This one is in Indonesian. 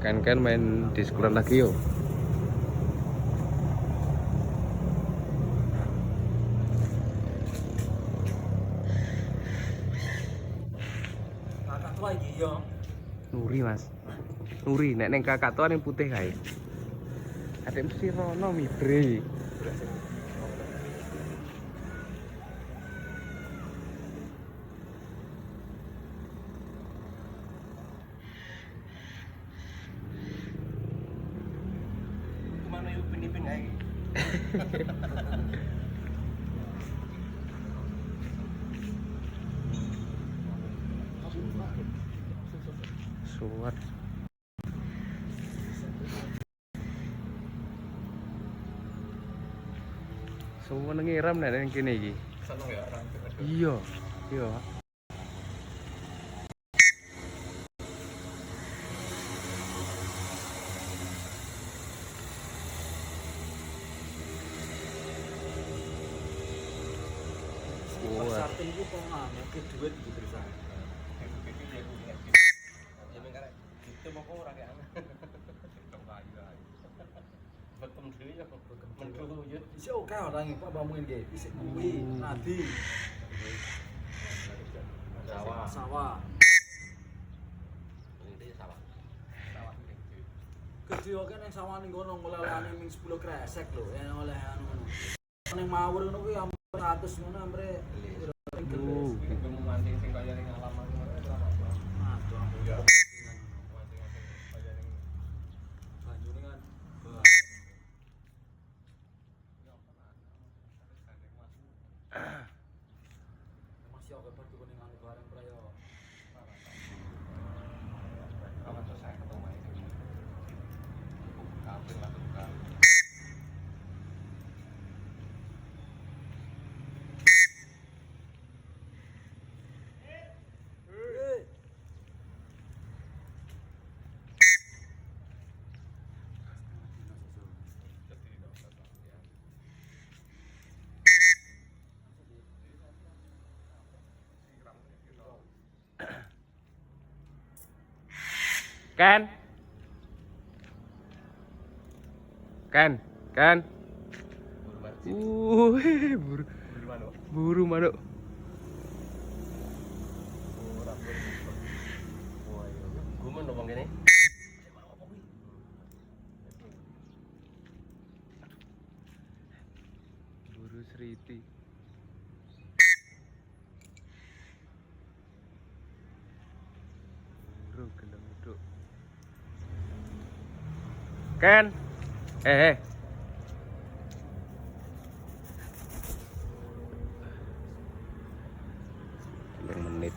Kan main di sekolah lagi yo. Kakak tua iki yo. Nuri mas. Nuri, nek neng kakak tua yang putih kae. Adek mesti rono mibre. Kemana yuk pin ae. Suat. Semua ngiram nek neng kene iki. Seneng ya orang. Iya, iya. Sarten itu kok ke duit gitu terusan. Ya mengkare gitu mau kok ora kayak bekem dhewe ya mendu yo. Isi oke orang iki Pak Bamungin nggih. Isi kuwi nadi. Sawah. Sawah. Ini sawah. Sawah gede. Gede oke ning sawah ning kono ngolelane ming 10 kresek lho, yang oleh anu ngono. Ning mawur ngono kuwi 100 ngono amre. Mancing sing kaya ning alam ngono ora apa. Aduh ampun. Ya. Banjune kan. Masih oke pergi kuning anu bareng prayo. Apa tuh saya ketemu ini. Kampung lah buka. Kan? Buru. Buru manuk. Gumen dong gini. Buru Sriti. Buru gelem duduk. Kan? Eh. 1 menit.